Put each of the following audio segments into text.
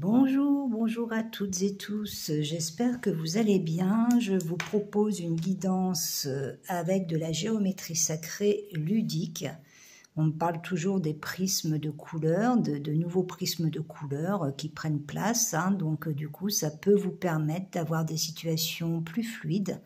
Bonjour, bonjour à toutes et tous, j'espère que vous allez bien. Je vous propose une guidance avec de la géométrie sacrée ludique. On parle toujours des prismes de couleurs, de nouveaux prismes de couleurs qui prennent place, donc du coup ça peut vous permettre d'avoir des situations plus fluides,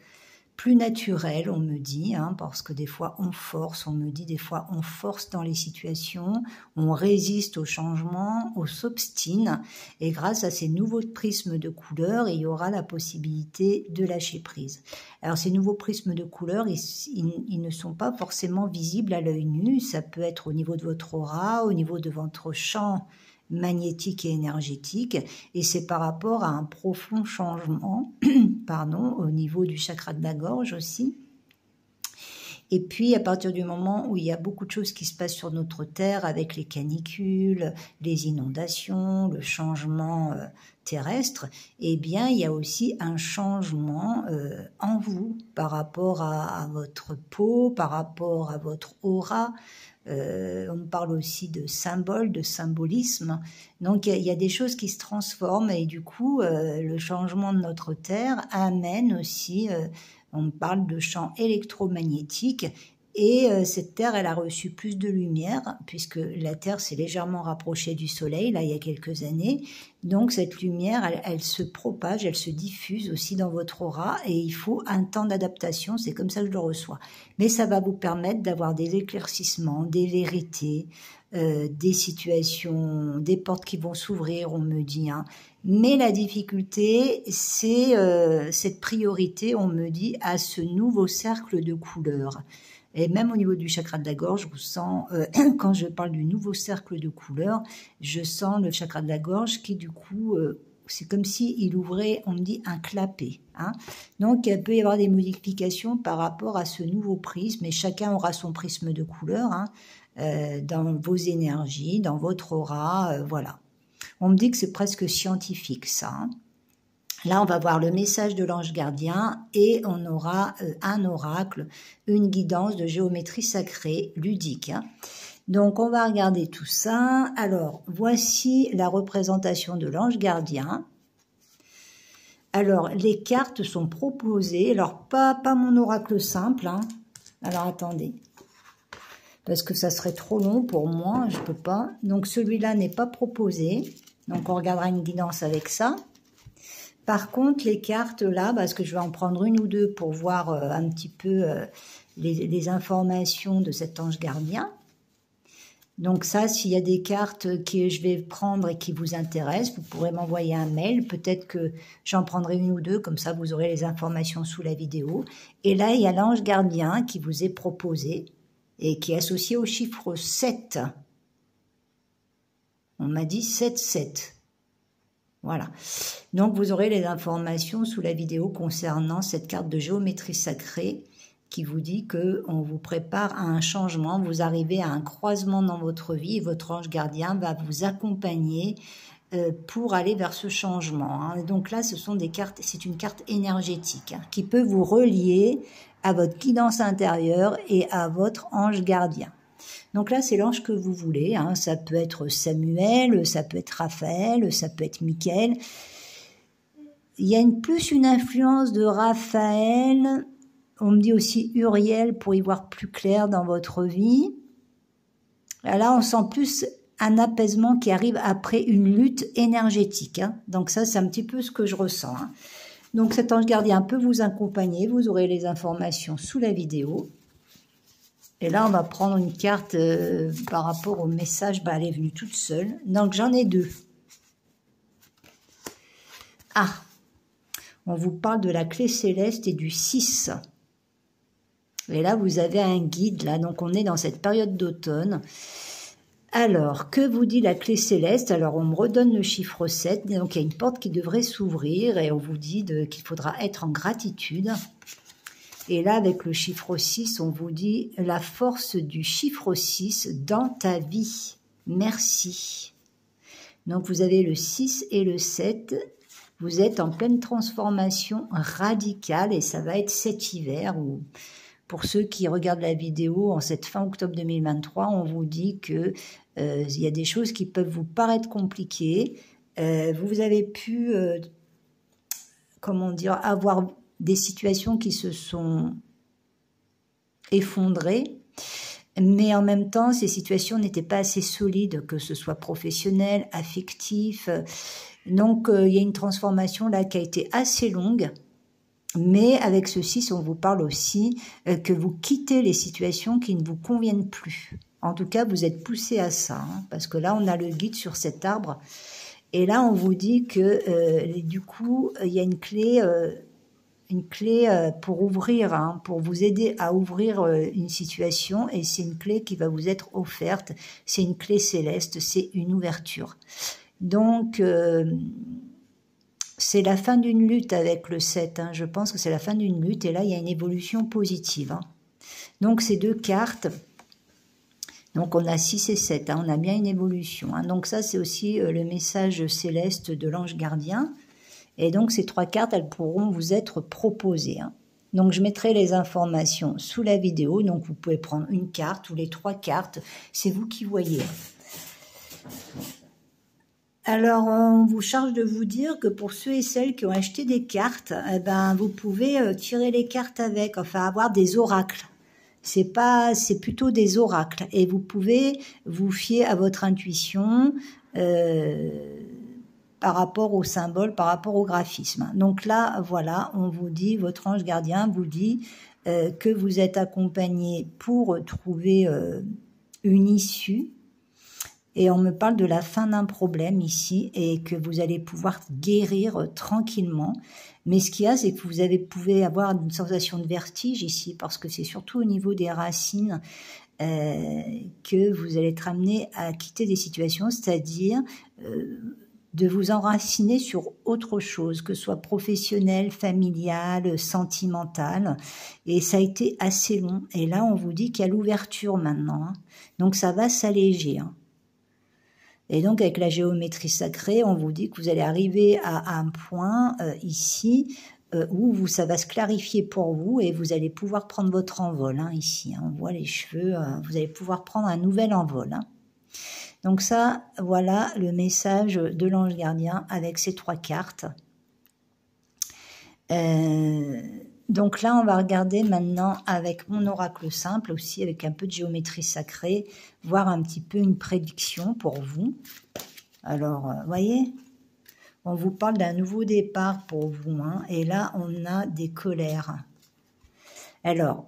plus naturel, on me dit, parce que des fois on force, on me dit des fois on force dans les situations, on résiste au changement, on s'obstine, et grâce à ces nouveaux prismes de couleurs, il y aura la possibilité de lâcher prise. Alors ces nouveaux prismes de couleurs, ils ne sont pas forcément visibles à l'œil nu, ça peut être au niveau de votre aura, au niveau de votre champ magnétique et énergétique, et c'est par rapport à un profond changement au niveau du chakra de la gorge aussi. Et puis à partir du moment où il y a beaucoup de choses qui se passent sur notre terre avec les canicules, les inondations, le changement terrestre, eh bien il y a aussi un changement en vous par rapport à votre peau, par rapport à votre aura. On parle aussi de symboles, de symbolisme. Donc il y a des choses qui se transforment et du coup le changement de notre terre amène aussi, on parle de champ électromagnétique, et cette terre elle a reçu plus de lumière puisque la terre s'est légèrement rapprochée du soleil là il y a quelques années. Donc cette lumière elle se propage, elle se diffuse aussi dans votre aura, et il faut un temps d'adaptation, c'est comme ça que je le reçois. Mais ça va vous permettre d'avoir des éclaircissements, des vérités, des situations, des portes qui vont s'ouvrir, on me dit. Mais la difficulté, c'est cette priorité, on me dit, à ce nouveau cercle de couleurs. Et même au niveau du chakra de la gorge, je vous sens, quand je parle du nouveau cercle de couleurs, je sens le chakra de la gorge qui du coup, c'est comme s'il ouvrait, on me dit, un clapet. Donc il peut y avoir des modifications par rapport à ce nouveau prisme, et chacun aura son prisme de couleur dans vos énergies, dans votre aura, voilà. On me dit que c'est presque scientifique ça. Là, on va voir le message de l'ange gardien et on aura un oracle, une guidance de géométrie sacrée ludique. Donc, on va regarder tout ça. Alors, voici la représentation de l'ange gardien. Alors, les cartes sont proposées. Alors, pas mon oracle simple. Alors, attendez. Parce que ça serait trop long pour moi, je peux pas. Donc, celui-là n'est pas proposé. Donc, on regardera une guidance avec ça. Par contre, les cartes là, parce que je vais en prendre une ou deux pour voir un petit peu les informations de cet ange gardien. Donc ça, s'il y a des cartes que je vais prendre et qui vous intéressent, vous pourrez m'envoyer un mail. Peut-être que j'en prendrai une ou deux, comme ça vous aurez les informations sous la vidéo. Et là, il y a l'ange gardien qui vous est proposé et qui est associé au chiffre 7. On m'a dit 7-7. Voilà, donc vous aurez les informations sous la vidéo concernant cette carte de géométrie sacrée qui vous dit qu'on vous prépare à un changement, vous arrivez à un croisement dans votre vie et votre ange gardien va vous accompagner pour aller vers ce changement. Donc là, ce sont des cartes, c'est une carte énergétique qui peut vous relier à votre guidance intérieure et à votre ange gardien. Donc là, c'est l'ange que vous voulez. Ça peut être Samuel, ça peut être Raphaël, ça peut être Michael. Il y a plus une influence de Raphaël. On me dit aussi Uriel pour y voir plus clair dans votre vie. Là, on sent plus un apaisement qui arrive après une lutte énergétique. Donc ça, c'est un petit peu ce que je ressens. Donc cet ange gardien peut vous accompagner. Vous aurez les informations sous la vidéo. Et là, on va prendre une carte par rapport au message. Elle est venue toute seule. Donc, j'en ai deux. On vous parle de la clé céleste et du 6. Et là, vous avez un guide. Là, donc, on est dans cette période d'automne. Alors, que vous dit la clé céleste? Alors, on me redonne le chiffre 7. Donc, il y a une porte qui devrait s'ouvrir et on vous dit qu'il faudra être en gratitude. Et là, avec le chiffre 6, on vous dit la force du chiffre 6 dans ta vie. Merci. Donc, vous avez le 6 et le 7. Vous êtes en pleine transformation radicale et ça va être cet hiver. Ou pour ceux qui regardent la vidéo en cette fin octobre 2023, on vous dit que il y a des choses qui peuvent vous paraître compliquées. Vous avez pu, comment dire, avoir des situations qui se sont effondrées, mais en même temps, ces situations n'étaient pas assez solides, que ce soit professionnel, affectif. Donc, il y a une transformation là qui a été assez longue. Mais avec ceci, on vous parle aussi que vous quittez les situations qui ne vous conviennent plus. En tout cas, vous êtes poussé à ça, hein, parce que là, on a le guide sur cet arbre. Et là, on vous dit que du coup, il y a une clé pour ouvrir, hein, pour vous aider à ouvrir une situation. Et c'est une clé qui va vous être offerte. C'est une clé céleste, c'est une ouverture. Donc... c'est la fin d'une lutte avec le 7, hein. Je pense que c'est la fin d'une lutte, et là, il y a une évolution positive. Hein. Donc, ces deux cartes, donc on a 6 et 7, hein, on a bien une évolution. Hein. Donc ça, c'est aussi le message céleste de l'ange gardien. Et donc, ces 3 cartes, elles pourront vous être proposées. Hein. Donc, je mettrai les informations sous la vidéo. Donc, vous pouvez prendre une carte ou les 3 cartes. C'est vous qui voyez. Alors, on vous charge de vous dire que pour ceux et celles qui ont acheté des cartes, eh ben, vous pouvez tirer les cartes avec, enfin avoir des oracles. C'est plutôt des oracles. Et vous pouvez vous fier à votre intuition par rapport au symbole, par rapport au graphisme. Donc là, voilà, on vous dit, votre ange gardien vous dit que vous êtes accompagné pour trouver une issue. Et on me parle de la fin d'un problème ici et que vous allez pouvoir guérir tranquillement. Mais ce qu'il y a, c'est que vous pouvez avoir une sensation de vertige ici parce que c'est surtout au niveau des racines que vous allez être amené à quitter des situations, c'est-à-dire de vous enraciner sur autre chose, que ce soit professionnel, familial, sentimental. Et ça a été assez long. Et là, on vous dit qu'il y a l'ouverture maintenant. Hein. Donc, ça va s'alléger. Hein. Et donc, avec la géométrie sacrée, on vous dit que vous allez arriver à un point ici où ça va se clarifier pour vous et vous allez pouvoir prendre votre envol. Hein, ici, hein, on voit les cheveux, vous allez pouvoir prendre un nouvel envol. Hein. Donc ça, voilà le message de l'ange gardien avec ces 3 cartes. Donc là, on va regarder maintenant avec mon oracle simple aussi, avec un peu de géométrie sacrée, voir un petit peu une prédiction pour vous. Alors, voyez, on vous parle d'un nouveau départ pour vous, hein, et là, on a des colères. Alors,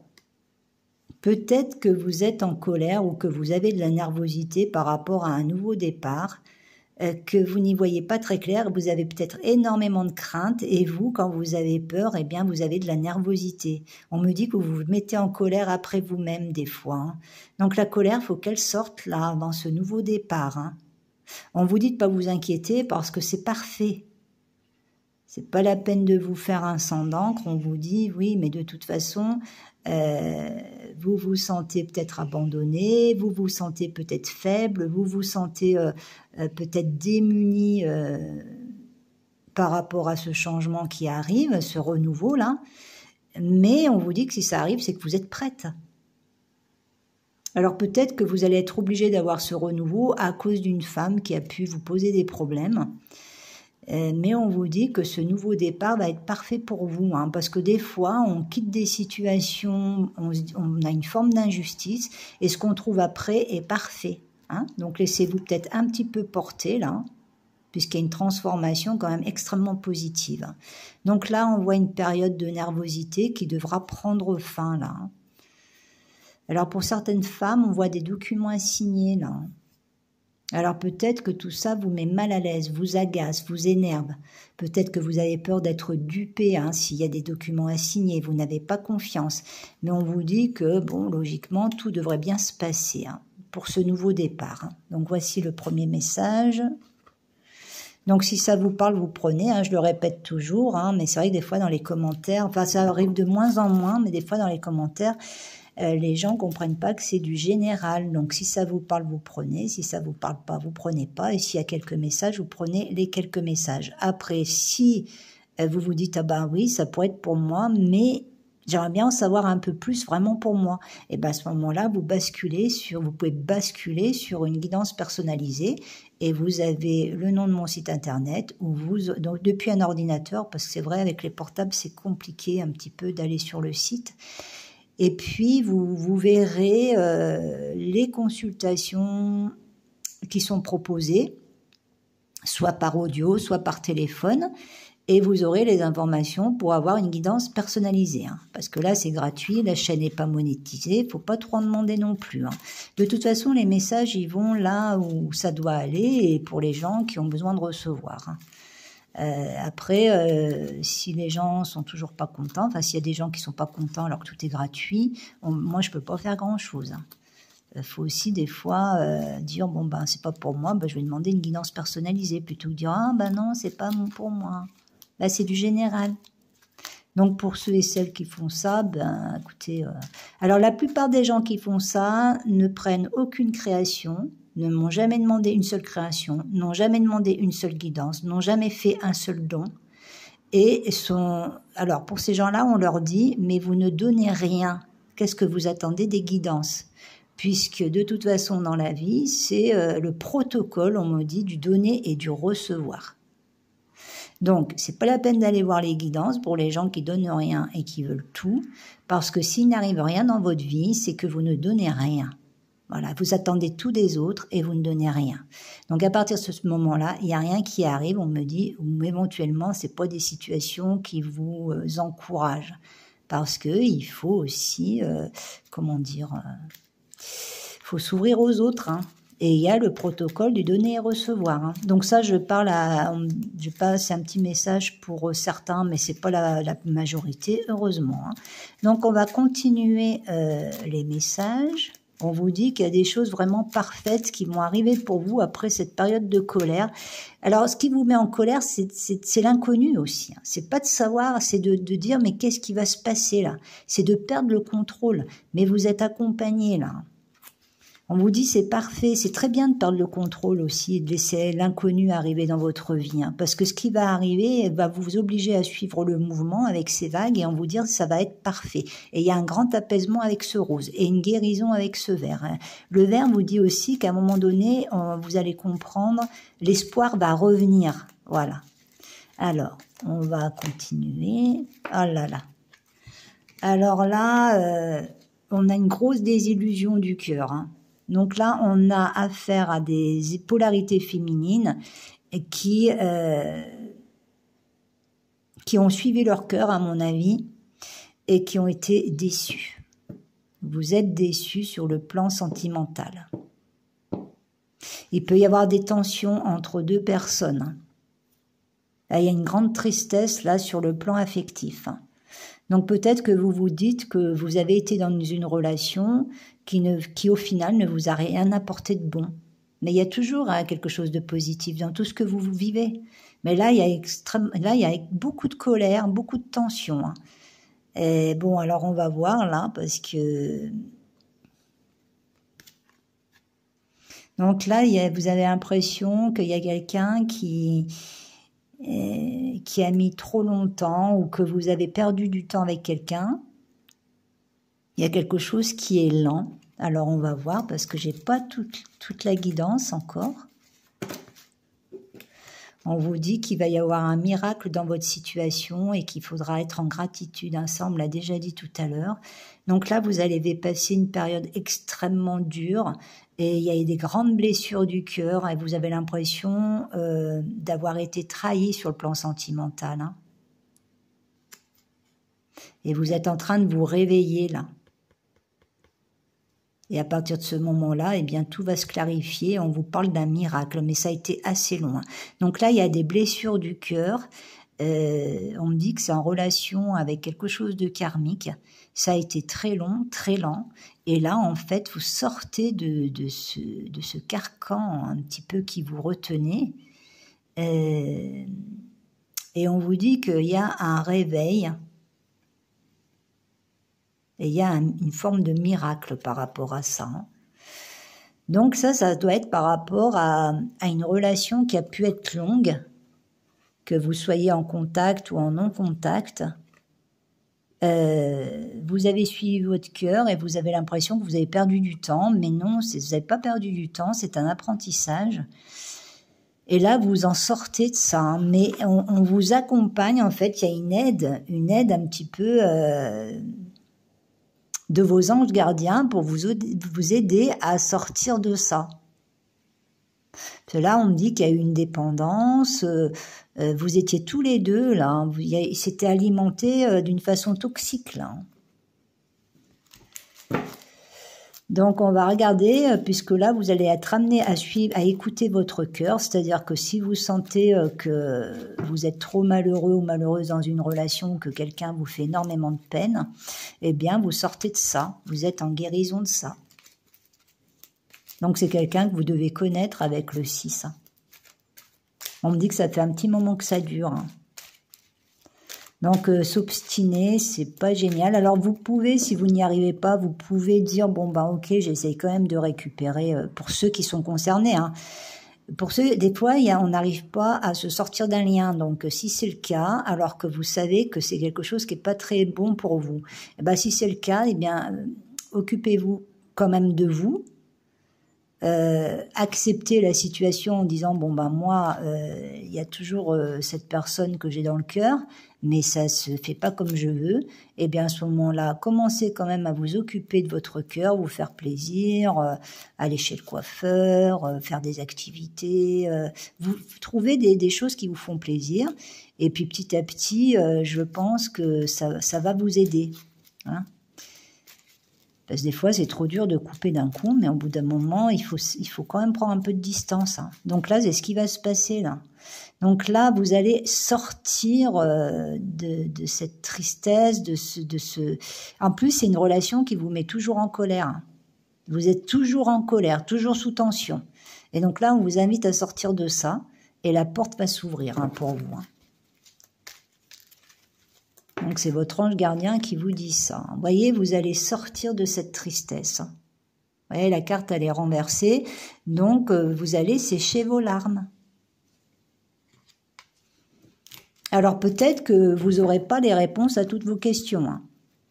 peut-être que vous êtes en colère ou que vous avez de la nervosité par rapport à un nouveau départ, que vous n'y voyez pas très clair, vous avez peut-être énormément de crainte et vous, quand vous avez peur, eh bien, vous avez de la nervosité. On me dit que vous vous mettez en colère après vous-même des fois. Hein. Donc la colère, il faut qu'elle sorte là, dans ce nouveau départ. Hein. On vous dit de pas vous inquiéter parce que c'est parfait. C'est pas la peine de vous faire un sang d'encre. On vous dit, oui, mais de toute façon, vous vous sentez peut-être abandonné, vous vous sentez peut-être faible, vous vous sentez peut-être démuni par rapport à ce changement qui arrive, ce renouveau-là. Mais on vous dit que si ça arrive, c'est que vous êtes prête. Alors peut-être que vous allez être obligé d'avoir ce renouveau à cause d'une femme qui a pu vous poser des problèmes. Mais on vous dit que ce nouveau départ va être parfait pour vous, hein, parce que des fois, on quitte des situations, on a une forme d'injustice, et ce qu'on trouve après est parfait. Hein. Donc laissez-vous peut-être un petit peu porter, là, puisqu'il y a une transformation quand même extrêmement positive. Donc là, on voit une période de nervosité qui devra prendre fin, là. Alors pour certaines femmes, on voit des documents à signer, là. Alors peut-être que tout ça vous met mal à l'aise, vous agace, vous énerve. Peut-être que vous avez peur d'être dupé, hein, s'il y a des documents à signer, vous n'avez pas confiance. Mais on vous dit que, bon, logiquement, tout devrait bien se passer hein, pour ce nouveau départ. Hein. Donc voici le premier message. Donc si ça vous parle, vous prenez, hein, je le répète toujours, hein, mais c'est vrai que des fois dans les commentaires, enfin ça arrive de moins en moins, mais des fois dans les commentaires, les gens ne comprennent pas que c'est du général. Donc, si ça vous parle, vous prenez. Si ça ne vous parle pas, vous prenez pas. Et s'il y a quelques messages, vous prenez les quelques messages. Après, si vous vous dites, ah ben oui, ça pourrait être pour moi, mais J'aimerais bien en savoir un peu plus vraiment pour moi. Et bien à ce moment-là, vous pouvez basculer sur une guidance personnalisée et vous avez le nom de mon site internet donc depuis un ordinateur, parce que c'est vrai avec les portables c'est compliqué un petit peu d'aller sur le site. Et puis vous verrez les consultations qui sont proposées, soit par audio, soit par téléphone. Et vous aurez les informations pour avoir une guidance personnalisée. Hein. Parce que là, c'est gratuit, la chaîne n'est pas monétisée, il ne faut pas trop en demander non plus. Hein. De toute façon, les messages, ils vont là où ça doit aller et pour les gens qui ont besoin de recevoir. Hein. Après, si les gens sont toujours pas contents, enfin, s'il y a des gens qui sont pas contents alors que tout est gratuit, moi, je peux pas faire grand-chose. Hein. Faut aussi des fois dire bon ben c'est pas pour moi, ben je vais demander une guidance personnalisée plutôt que de dire ah ben non c'est pas pour moi. Là, c'est du général. Donc, pour ceux et celles qui font ça, ben, écoutez... Alors, la plupart des gens qui font ça ne prennent aucune création, ne m'ont jamais demandé une seule création, n'ont jamais demandé une seule guidance, n'ont jamais fait un seul don. Et sont... Alors, pour ces gens-là, on leur dit, mais vous ne donnez rien. Qu'est-ce que vous attendez des guidances ? Puisque, de toute façon, dans la vie, c'est le protocole, on me dit, du donner et du recevoir. Donc, c'est pas la peine d'aller voir les guidances pour les gens qui donnent rien et qui veulent tout, parce que s'il n'arrive rien dans votre vie, c'est que vous ne donnez rien. Voilà, vous attendez tout des autres et vous ne donnez rien. Donc, à partir de ce moment-là, il n'y a rien qui arrive, on me dit, ou éventuellement, c'est pas des situations qui vous encouragent, parce que il faut aussi, faut s'ouvrir aux autres, hein. Et il y a le protocole du donner et recevoir. Hein. Donc ça, je passe un petit message pour certains, mais c'est pas la majorité, heureusement. Hein. Donc on va continuer les messages. On vous dit qu'il y a des choses vraiment parfaites qui vont arriver pour vous après cette période de colère. Alors, ce qui vous met en colère, c'est l'inconnu aussi. Hein. C'est pas de savoir, c'est de dire mais qu'est-ce qui va se passer là ? C'est de perdre le contrôle. Mais vous êtes accompagné là. On vous dit c'est parfait, c'est très bien de perdre le contrôle aussi et de laisser l'inconnu arriver dans votre vie. Hein, parce que ce qui va arriver va vous obliger à suivre le mouvement avec ces vagues et on vous dire ça va être parfait. Et il y a un grand apaisement avec ce rose et une guérison avec ce vert. Hein. Le vert vous dit aussi qu'à un moment donné, vous allez comprendre, l'espoir va revenir. Voilà. Alors, on va continuer. Oh là là. Alors là, on a une grosse désillusion du cœur. Hein. Donc là, on a affaire à des polarités féminines qui ont suivi leur cœur, à mon avis, et qui ont été déçues. Vous êtes déçus sur le plan sentimental. Il peut y avoir des tensions entre deux personnes. Là, il y a une grande tristesse là sur le plan affectif. Donc peut-être que vous vous dites que vous avez été dans une relation qui au final ne vous a rien apporté de bon. Mais il y a toujours quelque chose de positif dans tout ce que vous vivez. Mais là, il y a beaucoup de colère, beaucoup de tension. Hein. Et bon, alors on va voir là, parce que... Donc là, vous avez l'impression qu'il y a quelqu'un qui a mis trop longtemps ou que vous avez perdu du temps avec quelqu'un. Il y a quelque chose qui est lent. Alors, on va voir parce que j'ai pas toute la guidance encore. On vous dit qu'il va y avoir un miracle dans votre situation et qu'il faudra être en gratitude. Ça, on me l'a déjà dit tout à l'heure. Donc là, vous allez passer une période extrêmement dure et il y a des grandes blessures du cœur et vous avez l'impression d'avoir été trahi sur le plan sentimental. Hein. Et vous êtes en train de vous réveiller là. Et à partir de ce moment-là, eh bien, tout va se clarifier. On vous parle d'un miracle, mais ça a été assez loin. Donc là, il y a des blessures du cœur. On me dit que c'est en relation avec quelque chose de karmique. Ça a été très long, très lent. Et là, en fait, vous sortez de ce carcan un petit peu qui vous retenait. Et on vous dit qu'il y a un réveil. Et il y a une forme de miracle par rapport à ça. Hein. Donc ça doit être par rapport à une relation qui a pu être longue, que vous soyez en contact ou en non-contact. Vous avez suivi votre cœur et vous avez l'impression que vous avez perdu du temps, mais non, vous n'avez pas perdu du temps, c'est un apprentissage. Et là, vous en sortez de ça, hein, mais on vous accompagne, en fait, il y a une aide un petit peu de vos anges gardiens pour vous aider à sortir de ça. Parce que là, on me dit qu'il y a eu une dépendance, vous étiez tous les deux, là, hein, c'était alimenté d'une façon toxique, là. Donc, on va regarder, puisque là, vous allez être amené à écouter votre cœur, c'est-à-dire que si vous sentez que vous êtes trop malheureux ou malheureuse dans une relation, que quelqu'un vous fait énormément de peine, eh bien, vous sortez de ça, vous êtes en guérison de ça. Donc, c'est quelqu'un que vous devez connaître avec le 6. On me dit que ça fait un petit moment que ça dure, hein. Donc, s'obstiner, c'est pas génial. Alors, vous pouvez, si vous n'y arrivez pas, vous pouvez dire, bon, ben, ok, j'essaye quand même de récupérer, pour ceux qui sont concernés, hein. Pour ceux, des fois, on n'arrive pas à se sortir d'un lien. Donc, si c'est le cas, alors que vous savez que c'est quelque chose qui est pas très bon pour vous, eh ben, si c'est le cas, eh bien, occupez-vous quand même de vous. Accepter la situation en disant bon ben moi il y a toujours cette personne que j'ai dans le cœur mais ça se fait pas comme je veux, et bien à ce moment-là commencez quand même à vous occuper de votre cœur, vous faire plaisir, aller chez le coiffeur, faire des activités, vous trouvez des choses qui vous font plaisir, et puis petit à petit je pense que ça va vous aider, hein. Parce que des fois, c'est trop dur de couper d'un coup, mais au bout d'un moment, il faut quand même prendre un peu de distance, hein. Donc là, c'est ce qui va se passer, là. Donc là, vous allez sortir de cette tristesse, de ce... En plus, c'est une relation qui vous met toujours en colère, hein. Vous êtes toujours en colère, toujours sous tension. Et donc là, on vous invite à sortir de ça, et la porte va s'ouvrir, hein, pour vous, hein. Donc, c'est votre ange gardien qui vous dit ça. Vous voyez, vous allez sortir de cette tristesse. Vous voyez, la carte, elle est renversée. Donc, vous allez sécher vos larmes. Alors, peut-être que vous n'aurez pas les réponses à toutes vos questions, hein.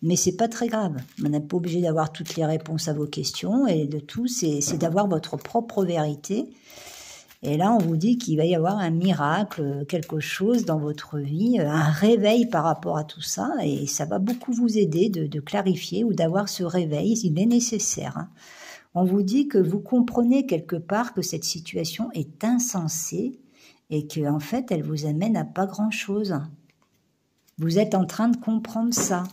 Mais c'est pas très grave. On n'est pas obligé d'avoir toutes les réponses à vos questions. Et de tout, c'est d'avoir votre propre vérité. Et là, on vous dit qu'il va y avoir un miracle, quelque chose dans votre vie, un réveil par rapport à tout ça, et ça va beaucoup vous aider de clarifier ou d'avoir ce réveil, il est nécessaire, hein. On vous dit que vous comprenez quelque part que cette situation est insensée et qu'en fait, elle vous amène à pas grand-chose. Vous êtes en train de comprendre ça.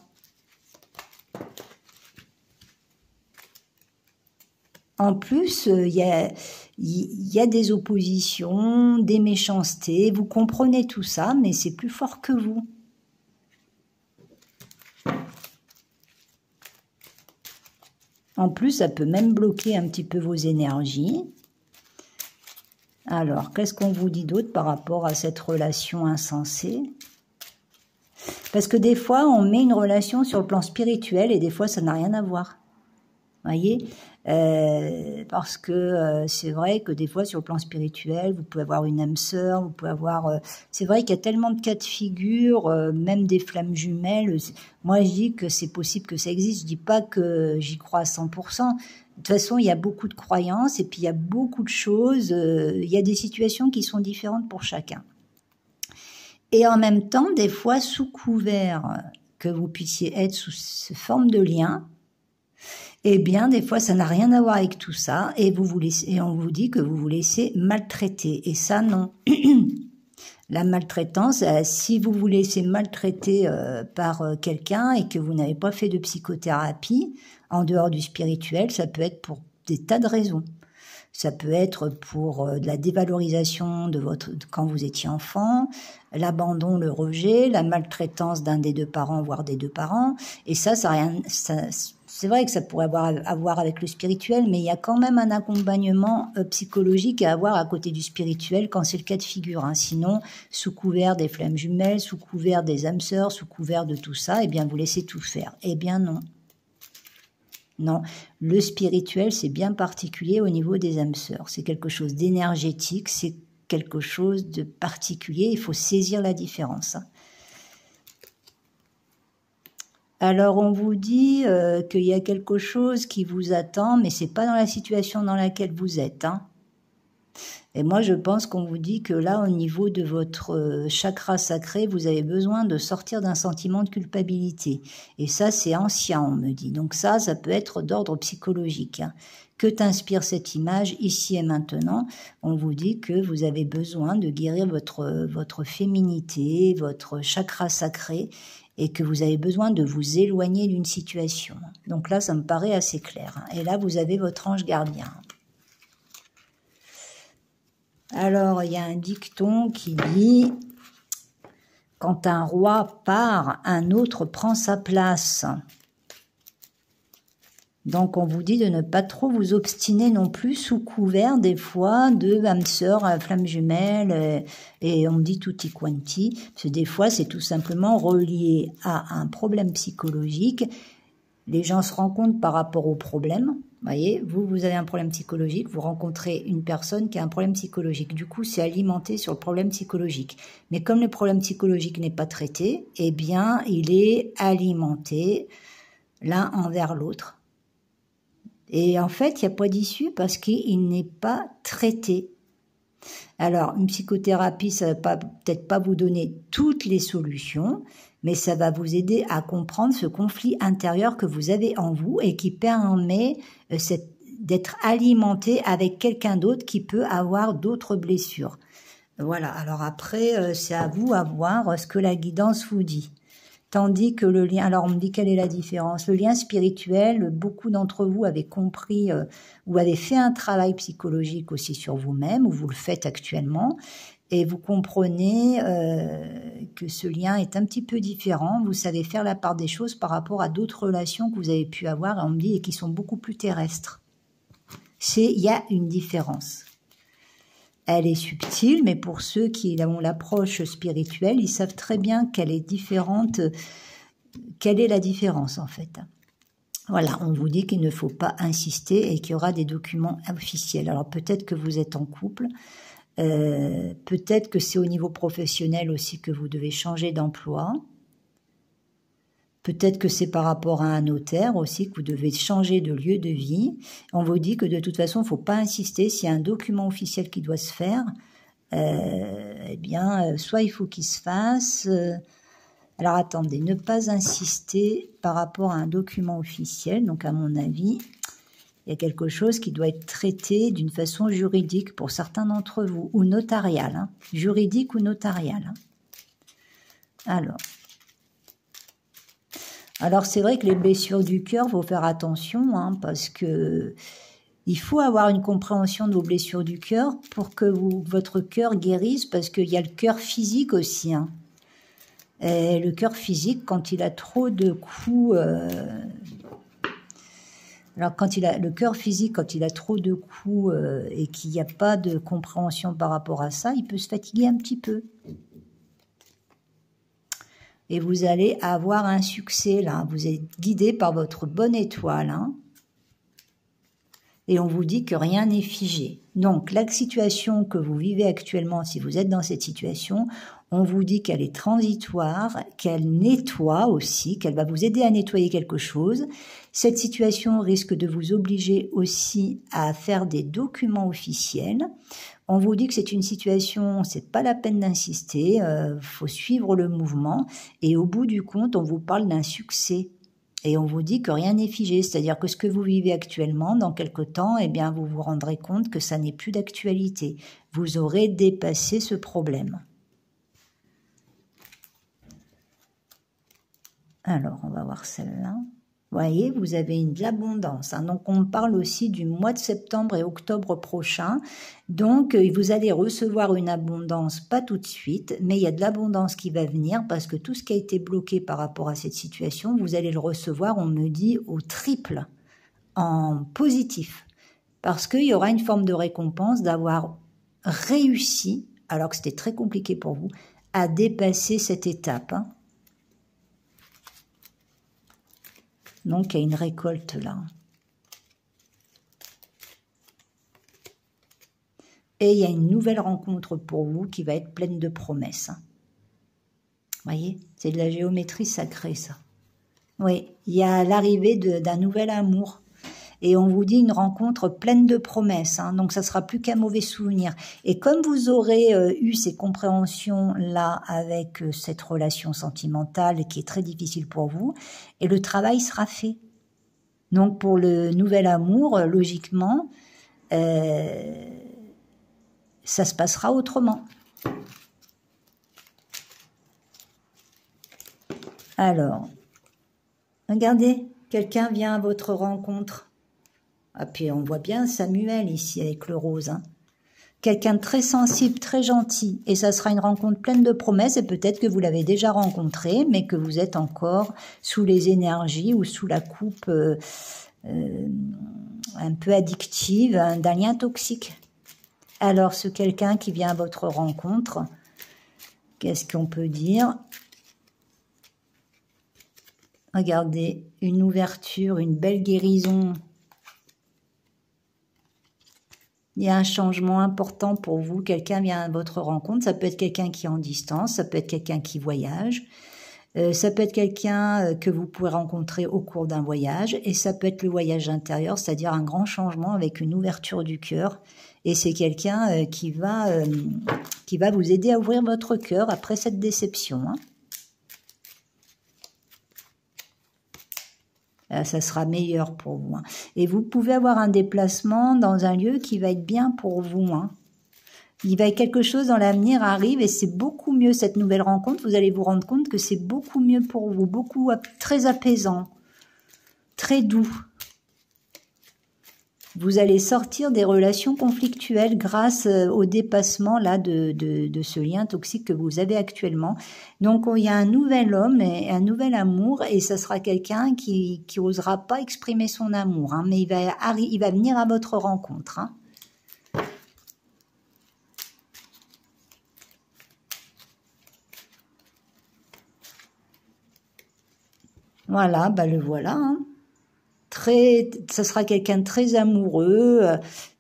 En plus, il y a des oppositions, des méchancetés, vous comprenez tout ça, mais c'est plus fort que vous. En plus, ça peut même bloquer un petit peu vos énergies. Alors, qu'est-ce qu'on vous dit d'autre par rapport à cette relation insensée? Parce que des fois, on met une relation sur le plan spirituel et des fois, ça n'a rien à voir. Voyez, parce que c'est vrai que des fois sur le plan spirituel, vous pouvez avoir une âme sœur, vous pouvez avoir... c'est vrai qu'il y a tellement de cas de figure, même des flammes jumelles. Moi, je dis que c'est possible que ça existe. Je dis pas que j'y crois à 100%. De toute façon, il y a beaucoup de croyances et puis il y a beaucoup de choses. Il y a des situations qui sont différentes pour chacun. Et en même temps, des fois, sous couvert que vous puissiez être sous cette forme de lien, eh bien, des fois, ça n'a rien à voir avec tout ça, et on vous dit que vous vous laissez maltraiter. Et ça, non. La maltraitance, si vous vous laissez maltraiter par quelqu'un et que vous n'avez pas fait de psychothérapie, en dehors du spirituel, ça peut être pour des tas de raisons. Ça peut être pour de la dévalorisation quand vous étiez enfant, l'abandon, le rejet, la maltraitance d'un des deux parents, voire des deux parents. Et ça c'est vrai que ça pourrait avoir à voir avec le spirituel, mais il y a quand même un accompagnement psychologique à avoir à côté du spirituel quand c'est le cas de figure, hein. Sinon, sous couvert des flammes jumelles, sous couvert des âmes sœurs, sous couvert de tout ça, eh bien, vous laissez tout faire. Eh bien, non. Non, le spirituel, c'est bien particulier au niveau des âmes sœurs. C'est quelque chose d'énergétique, c'est quelque chose de particulier. Il faut saisir la différence, hein. Alors on vous dit qu'il y a quelque chose qui vous attend, mais c'est pas dans la situation dans laquelle vous êtes, hein. Et moi, je pense qu'on vous dit que là, au niveau de votre chakra sacré, vous avez besoin de sortir d'un sentiment de culpabilité. Et ça, c'est ancien, on me dit. Donc ça peut être d'ordre psychologique, hein. Que t'inspire cette image ici et maintenant? On vous dit que vous avez besoin de guérir votre féminité, votre chakra sacré, et que vous avez besoin de vous éloigner d'une situation. Donc là, ça me paraît assez clair, hein. Et là, vous avez votre ange gardien. Alors, il y a un dicton qui dit « Quand un roi part, un autre prend sa place ». Donc, on vous dit de ne pas trop vous obstiner non plus sous couvert des fois de âme sœur, flamme jumelle, et on me dit tutti quanti, parce que des fois, c'est tout simplement relié à un problème psychologique. Les gens se rendent compte par rapport au problème. Voyez, vous avez un problème psychologique, vous rencontrez une personne qui a un problème psychologique. Du coup, c'est alimenté sur le problème psychologique. Mais comme le problème psychologique n'est pas traité, eh bien, il est alimenté l'un envers l'autre. Et en fait, il n'y a pas d'issue parce qu'il n'est pas traité. Alors, une psychothérapie, ça va peut-être pas vous donner toutes les solutions, mais ça va vous aider à comprendre ce conflit intérieur que vous avez en vous et qui permet d'être alimenté avec quelqu'un d'autre qui peut avoir d'autres blessures. Voilà, alors après, c'est à vous à voir ce que la guidance vous dit. Tandis que le lien, alors on me dit quelle est la différence? Le lien spirituel, beaucoup d'entre vous avez compris ou avez fait un travail psychologique aussi sur vous-même, ou vous le faites actuellement, et vous comprenez que ce lien est un petit peu différent. Vous savez faire la part des choses par rapport à d'autres relations que vous avez pu avoir, et on me dit, et qui sont beaucoup plus terrestres. Il y a une différence. Elle est subtile, mais pour ceux qui ont l'approche spirituelle, ils savent très bien qu'elle est différente. Quelle est la différence, en fait? Voilà, on vous dit qu'il ne faut pas insister et qu'il y aura des documents officiels. Alors, peut-être que vous êtes en couple, peut-être que c'est au niveau professionnel aussi que vous devez changer d'emploi. Peut-être que c'est par rapport à un notaire aussi que vous devez changer de lieu de vie. On vous dit que de toute façon, il ne faut pas insister. S'il y a un document officiel qui doit se faire, eh bien, soit il faut qu'il se fasse. Alors attendez, ne pas insister par rapport à un document officiel. Donc à mon avis, il y a quelque chose qui doit être traité d'une façon juridique pour certains d'entre vous, ou notariale, hein, juridique ou notariale. Alors c'est vrai que les blessures du cœur, il faut faire attention, hein, parce que il faut avoir une compréhension de vos blessures du cœur pour que votre cœur guérisse, parce qu'il y a le cœur physique aussi, hein. Et le cœur physique, quand il a trop de coups... Alors, le cœur physique, quand il a trop de coups et qu'il n'y a pas de compréhension par rapport à ça, il peut se fatiguer un petit peu. Et vous allez avoir un succès, là. Vous êtes guidé par votre bonne étoile, hein. Et on vous dit que rien n'est figé. Donc, la situation que vous vivez actuellement, si vous êtes dans cette situation, on vous dit qu'elle est transitoire, qu'elle nettoie aussi, qu'elle va vous aider à nettoyer quelque chose. Cette situation risque de vous obliger aussi à faire des documents officiels. On vous dit que c'est une situation, c'est pas la peine d'insister, faut suivre le mouvement. Et au bout du compte, on vous parle d'un succès. Et on vous dit que rien n'est figé, c'est-à-dire que ce que vous vivez actuellement, dans quelque temps, eh bien, vous vous rendrez compte que ça n'est plus d'actualité. Vous aurez dépassé ce problème. Alors, on va voir celle-là. Vous voyez, vous avez de l'abondance, hein. Donc, on parle aussi du mois de septembre et octobre prochain. Donc, vous allez recevoir une abondance, pas tout de suite, mais il y a de l'abondance qui va venir parce que tout ce qui a été bloqué par rapport à cette situation, vous allez le recevoir, on me dit, au triple, en positif. Parce qu'il y aura une forme de récompense d'avoir réussi, alors que c'était très compliqué pour vous, à dépasser cette étape, hein. Donc, il y a une récolte là. Et il y a une nouvelle rencontre pour vous qui va être pleine de promesses. Vous voyez, c'est de la géométrie sacrée, ça. Oui, il y a l'arrivée d'un nouvel amour. Et on vous dit une rencontre pleine de promesses, hein, donc ça sera plus qu'un mauvais souvenir. Et comme vous aurez eu ces compréhensions-là avec cette relation sentimentale qui est très difficile pour vous, et le travail sera fait. Donc pour le nouvel amour, logiquement, ça se passera autrement. Alors, regardez, quelqu'un vient à votre rencontre. Ah, puis on voit bien Samuel ici avec le rose. Hein. Quelqu'un de très sensible, très gentil. Et ça sera une rencontre pleine de promesses. Et peut-être que vous l'avez déjà rencontré, mais que vous êtes encore sous les énergies ou sous la coupe un peu addictive d'un lien toxique. Alors, ce quelqu'un qui vient à votre rencontre, qu'est-ce qu'on peut dire ? Regardez, une ouverture, une belle guérison. Il y a un changement important pour vous. Quelqu'un vient à votre rencontre. Ça peut être quelqu'un qui est en distance, ça peut être quelqu'un qui voyage. Ça peut être quelqu'un que vous pouvez rencontrer au cours d'un voyage. Et ça peut être le voyage intérieur, c'est-à-dire un grand changement avec une ouverture du cœur. Et c'est quelqu'un qui va vous aider à ouvrir votre cœur après cette déception. Hein. Ça sera meilleur pour vous. Hein. Et vous pouvez avoir un déplacement dans un lieu qui va être bien pour vous. Hein. Il va y avoir quelque chose dans l'avenir arrive et c'est beaucoup mieux cette nouvelle rencontre. Vous allez vous rendre compte que c'est beaucoup mieux pour vous, très apaisant, très doux. Vous allez sortir des relations conflictuelles grâce au dépassement là de ce lien toxique que vous avez actuellement. Donc il y a un nouvel homme et un nouvel amour et ça sera quelqu'un qui osera pas exprimer son amour, hein, mais il va venir à votre rencontre. Hein. Voilà, bah le voilà. Hein. Ça sera quelqu'un de très amoureux,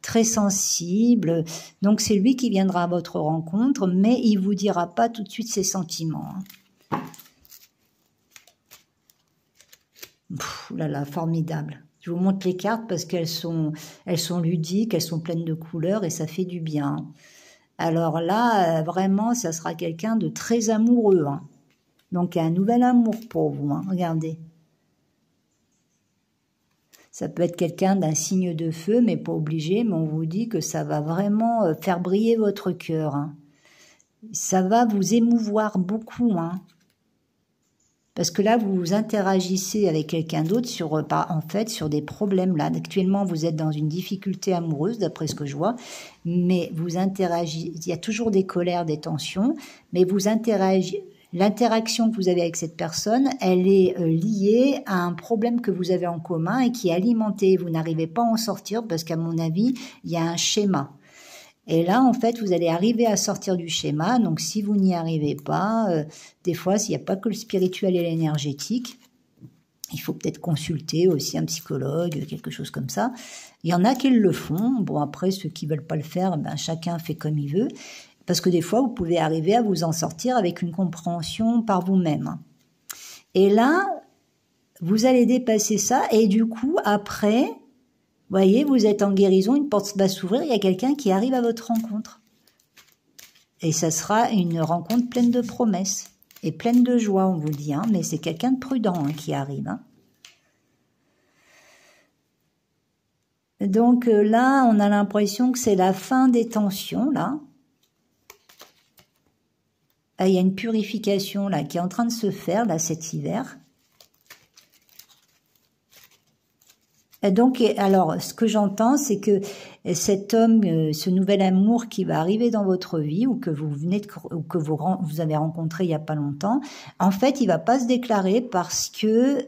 très sensible. Donc c'est lui qui viendra à votre rencontre, mais il vous dira pas tout de suite ses sentiments. Hein. Là là, formidable. Je vous montre les cartes parce qu'elles sont ludiques, elles sont pleines de couleurs et ça fait du bien. Alors là, vraiment, ça sera quelqu'un de très amoureux. Hein. Donc il y a un nouvel amour pour vous. Hein. Regardez. Ça peut être quelqu'un d'un signe de feu, mais pas obligé, mais on vous dit que ça va vraiment faire briller votre cœur. Hein. Ça va vous émouvoir beaucoup. Hein. Parce que là, vous interagissez avec quelqu'un d'autre en fait, sur des problèmes. Là, actuellement, vous êtes dans une difficulté amoureuse, d'après ce que je vois, mais vous interagissez. Il y a toujours des colères, des tensions, mais vous interagissez. L'interaction que vous avez avec cette personne, elle est liée à un problème que vous avez en commun et qui est alimenté. Vous n'arrivez pas à en sortir parce qu'à mon avis, il y a un schéma. Et là, en fait, vous allez arriver à sortir du schéma. Donc, si vous n'y arrivez pas, des fois, s'il n'y a pas que le spirituel et l'énergétique, il faut peut-être consulter aussi un psychologue, quelque chose comme ça. Il y en a qui le font. Bon, après, ceux qui veulent pas le faire, ben, chacun fait comme il veut. Parce que des fois, vous pouvez arriver à vous en sortir avec une compréhension par vous-même. Et là, vous allez dépasser ça. Et du coup, après, vous voyez, vous êtes en guérison, une porte va s'ouvrir, il y a quelqu'un qui arrive à votre rencontre. Et ça sera une rencontre pleine de promesses et pleine de joie, on vous dit. Hein, mais c'est quelqu'un de prudent qui arrive. Hein. Donc là, on a l'impression que c'est la fin des tensions, là. Il y a une purification là qui est en train de se faire là cet hiver. Et donc, alors, ce que j'entends, c'est que cet homme, ce nouvel amour qui va arriver dans votre vie ou que vous avez rencontré il y a pas longtemps, en fait, il va pas se déclarer parce que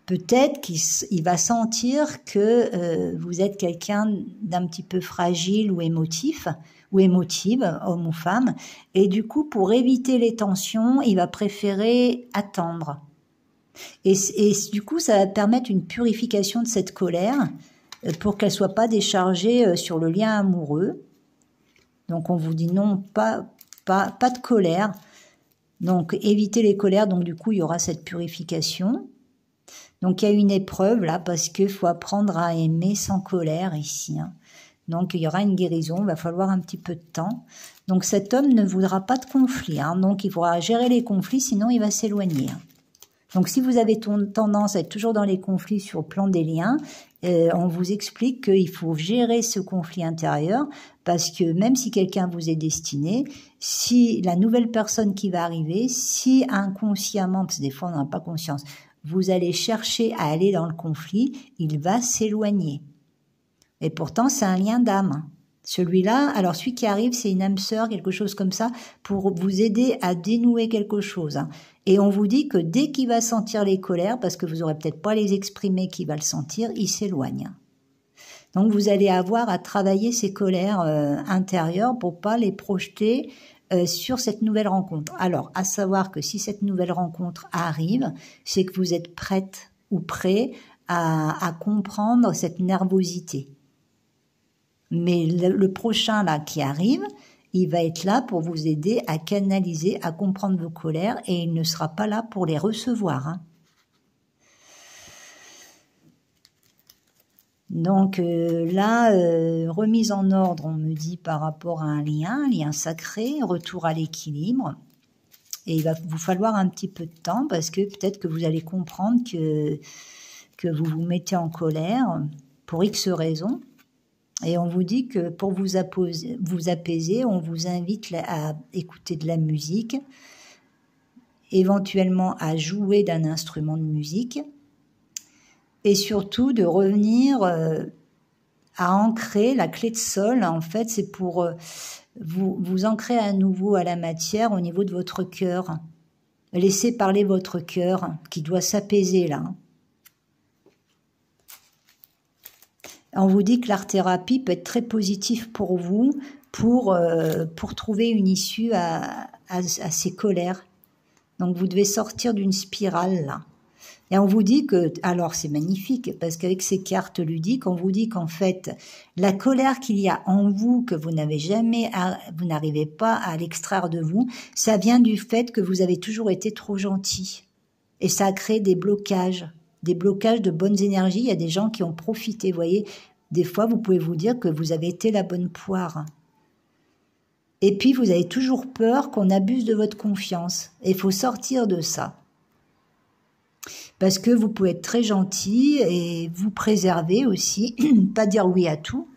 peut-être qu'il va sentir que vous êtes quelqu'un d'un petit peu fragile ou émotif. Ou émotive, homme ou femme, et du coup, pour éviter les tensions, il va préférer attendre. Et du coup, ça va permettre une purification de cette colère pour qu'elle soit pas déchargée sur le lien amoureux. Donc, on vous dit non, pas de colère, Donc, évitez les colères, donc du coup, il y aura cette purification. Donc, il y a une épreuve là, parce qu'il faut apprendre à aimer sans colère ici. Hein. Donc, il y aura une guérison, il va falloir un petit peu de temps. Donc, cet homme ne voudra pas de conflit. Hein. Donc, il faudra gérer les conflits, sinon il va s'éloigner. Hein. Donc, si vous avez tendance à être toujours dans les conflits sur le plan des liens, on vous explique qu'il faut gérer ce conflit intérieur parce que même si quelqu'un vous est destiné, si la nouvelle personne qui va arriver, si inconsciemment, parce que des fois on n'en a pas conscience, vous allez chercher à aller dans le conflit, il va s'éloigner. Et pourtant, c'est un lien d'âme. Celui-là, alors celui qui arrive, c'est une âme sœur, quelque chose comme ça, pour vous aider à dénouer quelque chose. Hein. Et on vous dit que dès qu'il va sentir les colères, parce que vous n'aurez peut-être pas les exprimer qu'il va le sentir, il s'éloigne. Donc vous allez avoir à travailler ces colères intérieures pour pas les projeter sur cette nouvelle rencontre. Alors, à savoir que si cette nouvelle rencontre arrive, c'est que vous êtes prête ou prêt à comprendre cette nervosité. Mais le prochain là qui arrive, il va être là pour vous aider à canaliser, à comprendre vos colères et il ne sera pas là pour les recevoir. Hein. Donc là, remise en ordre, on me dit par rapport à un lien sacré, retour à l'équilibre. Et il va vous falloir un petit peu de temps parce que peut-être que vous allez comprendre que vous vous mettez en colère pour X raisons. Et on vous dit que pour vous apaiser, on vous invite à écouter de la musique, éventuellement à jouer d'un instrument de musique, et surtout de revenir à ancrer la clé de sol. En fait, c'est pour vous ancrer à nouveau à la matière au niveau de votre cœur. Laissez parler votre cœur qui doit s'apaiser là. On vous dit que l'art-thérapie peut être très positif pour vous, pour trouver une issue à ces colères. Donc vous devez sortir d'une spirale là. Et on vous dit que, alors c'est magnifique, parce qu'avec ces cartes ludiques, on vous dit qu'en fait, la colère qu'il y a en vous, que vous n'arrivez pas à l'extraire de vous, ça vient du fait que vous avez toujours été trop gentil. Et ça a créé des blocages de bonnes énergies. Il y a des gens qui ont profité, vous voyez. Des fois, vous pouvez vous dire que vous avez été la bonne poire. Et puis, vous avez toujours peur qu'on abuse de votre confiance. Et il faut sortir de ça. Parce que vous pouvez être très gentil et vous préserver aussi, pas dire oui à tout.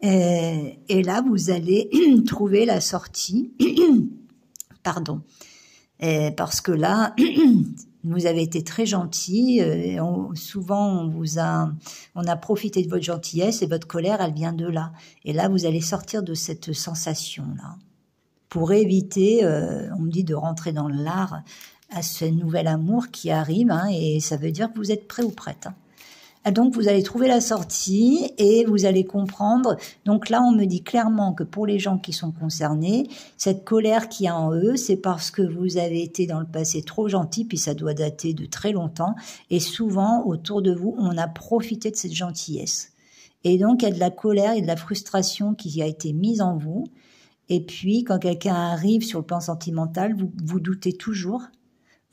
Et là, vous allez trouver la sortie. Pardon. Parce que là, vous avez été très gentil. Souvent, on a profité de votre gentillesse et votre colère, elle vient de là. Et là, vous allez sortir de cette sensation-là. Pour éviter, on me dit de rentrer dans l'art à ce nouvel amour qui arrive, hein, et ça veut dire que vous êtes prêt ou prête. Hein. Donc, vous allez trouver la sortie et vous allez comprendre. Donc là, on me dit clairement que pour les gens qui sont concernés, cette colère qu'il y a en eux, c'est parce que vous avez été dans le passé trop gentil, puis ça doit dater de très longtemps. Et souvent, autour de vous, on a profité de cette gentillesse. Et donc, il y a de la colère et de la frustration qui a été mise en vous. Et puis, quand quelqu'un arrive sur le plan sentimental, vous doutez toujours.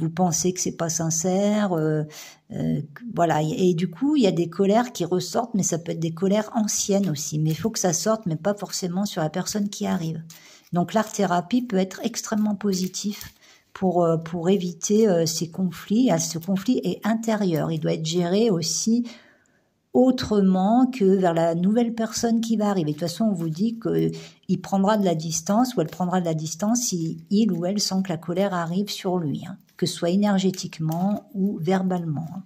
Vous pensez que c'est pas sincère, voilà. Et du coup, il y a des colères qui ressortent, mais ça peut être des colères anciennes aussi. Mais il faut que ça sorte, mais pas forcément sur la personne qui arrive. Donc, l'art-thérapie peut être extrêmement positif pour éviter ces conflits. Ce conflit est intérieur. Il doit être géré aussi autrement que vers la nouvelle personne qui va arriver. De toute façon, on vous dit qu'il prendra de la distance ou elle prendra de la distance si il ou elle sent que la colère arrive sur lui, hein, que ce soit énergétiquement ou verbalement. Hein.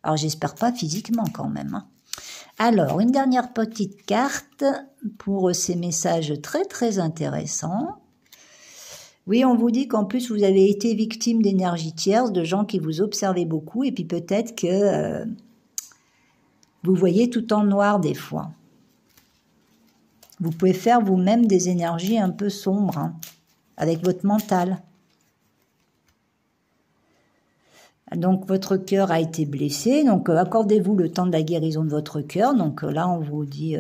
Alors, j'espère pas physiquement quand même. Hein. Alors, une dernière petite carte pour ces messages très très intéressants. Oui, on vous dit qu'en plus, vous avez été victime d'énergie tierce, de gens qui vous observaient beaucoup, et puis peut-être que vous voyez tout en noir des fois. Vous pouvez faire vous-même des énergies un peu sombres, hein, avec votre mental. Donc, votre cœur a été blessé. Donc, accordez-vous le temps de la guérison de votre cœur. Donc, là, on vous dit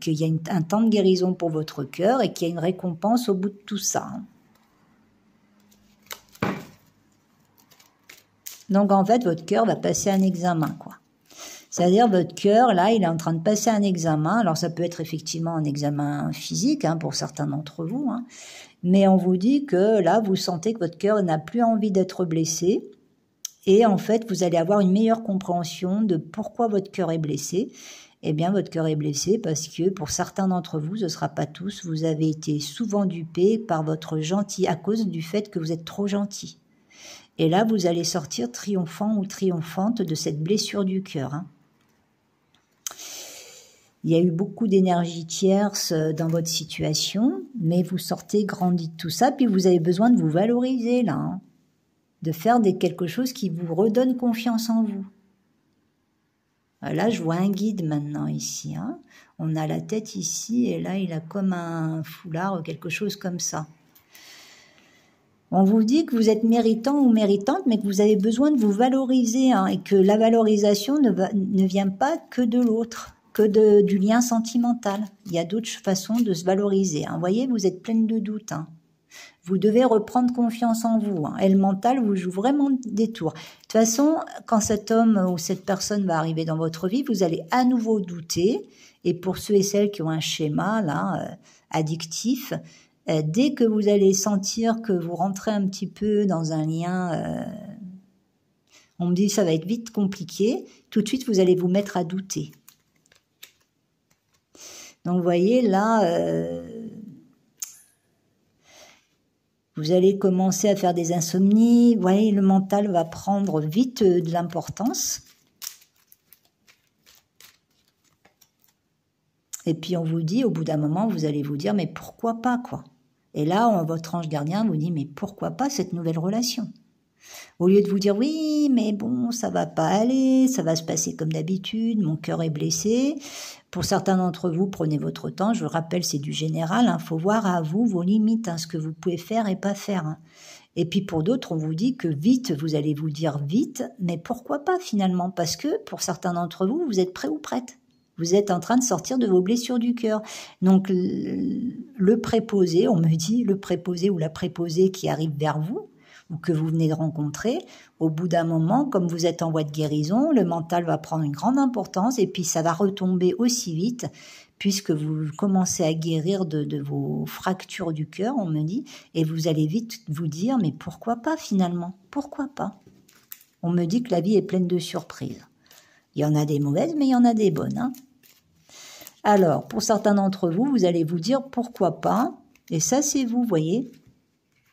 qu'il y a un temps de guérison pour votre cœur et qu'il y a une récompense au bout de tout ça. Hein. Donc en fait, votre cœur va passer un examen, quoi. C'est-à-dire votre cœur, là, il est en train de passer un examen. Alors ça peut être effectivement un examen physique, hein, pour certains d'entre vous, hein. Mais on vous dit que là, vous sentez que votre cœur n'a plus envie d'être blessé. Et en fait, vous allez avoir une meilleure compréhension de pourquoi votre cœur est blessé. Eh bien, votre cœur est blessé parce que pour certains d'entre vous, ce ne sera pas tous, vous avez été souvent dupés par votre gentil à cause du fait que vous êtes trop gentil. Et là, vous allez sortir triomphant ou triomphante de cette blessure du cœur, hein. Il y a eu beaucoup d'énergie tierce dans votre situation, mais vous sortez grandi de tout ça, puis vous avez besoin de vous valoriser, là, hein, de faire quelque chose qui vous redonne confiance en vous. Là, je vois un guide maintenant ici, hein. On a la tête ici, et là, il a comme un foulard ou quelque chose comme ça. On vous dit que vous êtes méritant ou méritante, mais que vous avez besoin de vous valoriser, hein, et que la valorisation ne vient pas que de l'autre, que du lien sentimental. Il y a d'autres façons de se valoriser, hein. Vous voyez, vous êtes pleine de doutes, hein. Vous devez reprendre confiance en vous, hein. Et le mental vous joue vraiment des tours. De toute façon, quand cet homme ou cette personne va arriver dans votre vie, vous allez à nouveau douter. Et pour ceux et celles qui ont un schéma là addictif, dès que vous allez sentir que vous rentrez un petit peu dans un lien, on me dit ça va être vite compliqué, tout de suite vous allez vous mettre à douter. Donc vous voyez là, vous allez commencer à faire des insomnies. Vous voyez, le mental va prendre vite de l'importance. Et puis on vous dit, au bout d'un moment, vous allez vous dire, mais pourquoi pas, quoi. Et là, votre ange gardien vous dit, mais pourquoi pas cette nouvelle relation? Au lieu de vous dire, oui, mais bon, ça va pas aller, ça va se passer comme d'habitude, mon cœur est blessé. Pour certains d'entre vous, prenez votre temps. Je vous rappelle, c'est du général, hein. Faut voir à vous vos limites, hein, ce que vous pouvez faire et pas faire, hein. Et puis pour d'autres, on vous dit que vite, vous allez vous dire vite, mais pourquoi pas finalement? Parce que pour certains d'entre vous, vous êtes prêts ou prêtes. Vous êtes en train de sortir de vos blessures du cœur. Donc le préposé, on me dit, le préposé ou la préposée qui arrive vers vous, ou que vous venez de rencontrer, au bout d'un moment, comme vous êtes en voie de guérison, le mental va prendre une grande importance et puis ça va retomber aussi vite puisque vous commencez à guérir de vos fractures du cœur, on me dit, et vous allez vite vous dire, mais pourquoi pas finalement? Pourquoi pas? On me dit que la vie est pleine de surprises. Il y en a des mauvaises, mais il y en a des bonnes, hein. Alors, pour certains d'entre vous, vous allez vous dire pourquoi pas, et ça c'est vous, voyez.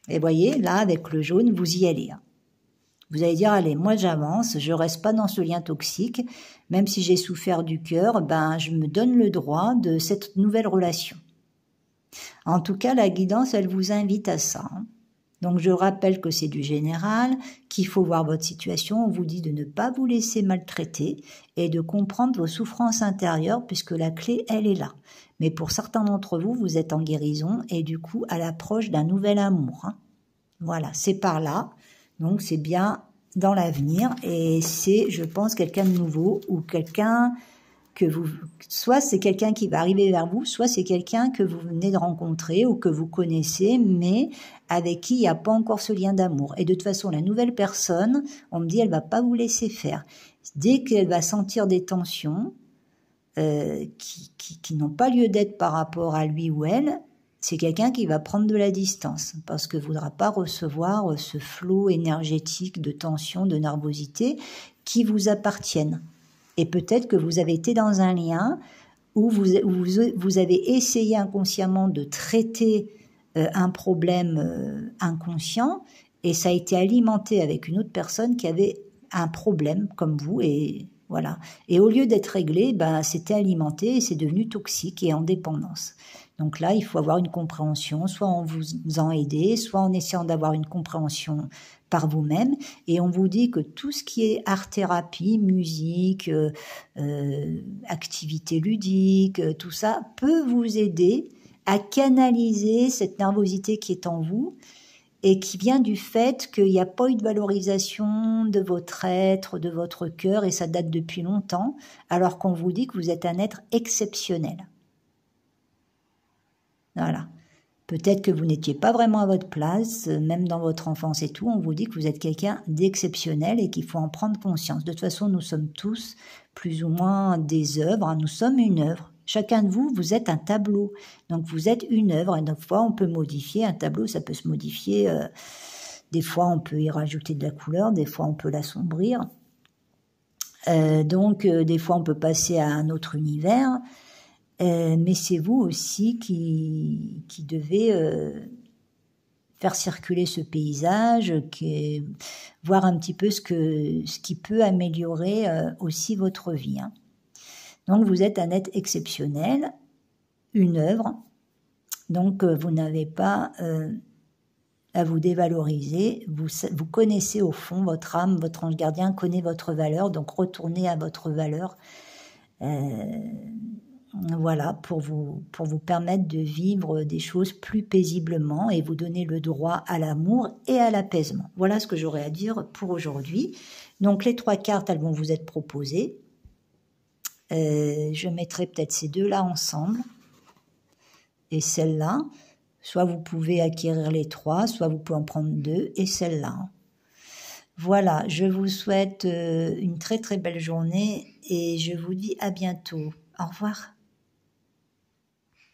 Et voyez, là, avec le jaune, vous y allez, hein. Vous allez dire, allez, moi j'avance, je reste pas dans ce lien toxique, même si j'ai souffert du cœur, ben je me donne le droit de cette nouvelle relation. En tout cas, la guidance, elle vous invite à ça, hein. Donc je rappelle que c'est du général, qu'il faut voir votre situation, on vous dit de ne pas vous laisser maltraiter et de comprendre vos souffrances intérieures puisque la clé, elle est là. Mais pour certains d'entre vous, vous êtes en guérison et du coup à l'approche d'un nouvel amour, hein. Voilà, c'est par là, donc c'est bien dans l'avenir et c'est, je pense, quelqu'un de nouveau ou quelqu'un que vous, soit c'est quelqu'un qui va arriver vers vous, soit c'est quelqu'un que vous venez de rencontrer ou que vous connaissez, mais avec qui il n'y a pas encore ce lien d'amour. Et de toute façon, la nouvelle personne, on me dit, elle va pas vous laisser faire. Dès qu'elle va sentir des tensions qui n'ont pas lieu d'être par rapport à lui ou elle, c'est quelqu'un qui va prendre de la distance parce que ne voudra pas recevoir ce flot énergétique de tension, de nervosité qui vous appartiennent. Et peut-être que vous avez été dans un lien où vous avez essayé inconsciemment de traiter un problème inconscient et ça a été alimenté avec une autre personne qui avait un problème comme vous et voilà. Et au lieu d'être réglé, ben, c'était alimenté et c'est devenu toxique et en dépendance. Donc là, il faut avoir une compréhension, soit en vous en aider, soit en essayant d'avoir une compréhension par vous-même. Et on vous dit que tout ce qui est art-thérapie, musique, activité ludique, tout ça peut vous aider à canaliser cette nervosité qui est en vous et qui vient du fait qu'il n'y a pas eu de valorisation de votre être, de votre cœur, et ça date depuis longtemps, alors qu'on vous dit que vous êtes un être exceptionnel. Voilà. Peut-être que vous n'étiez pas vraiment à votre place, même dans votre enfance et tout, on vous dit que vous êtes quelqu'un d'exceptionnel et qu'il faut en prendre conscience. De toute façon, nous sommes tous plus ou moins des œuvres, hein. Nous sommes une œuvre. Chacun de vous, vous êtes un tableau. Donc vous êtes une œuvre et des fois on peut modifier un tableau, ça peut se modifier. Des fois on peut y rajouter de la couleur, des fois on peut l'assombrir. Donc des fois on peut passer à un autre univers. Mais c'est vous aussi qui devez faire circuler ce paysage, voir un petit peu ce qui peut améliorer aussi votre vie, hein. Donc vous êtes un être exceptionnel, une œuvre, donc vous n'avez pas à vous dévaloriser, vous connaissez au fond votre âme, votre ange gardien connaît votre valeur, donc retournez à votre valeur. Voilà, pour vous permettre de vivre des choses plus paisiblement et vous donner le droit à l'amour et à l'apaisement. Voilà ce que j'aurais à dire pour aujourd'hui. Donc les 3 cartes, elles vont vous être proposées. Je mettrai peut-être ces 2-là ensemble et celle-là. Soit vous pouvez acquérir les 3, soit vous pouvez en prendre 2 et celle-là. Voilà, je vous souhaite une très très belle journée et je vous dis à bientôt. Au revoir.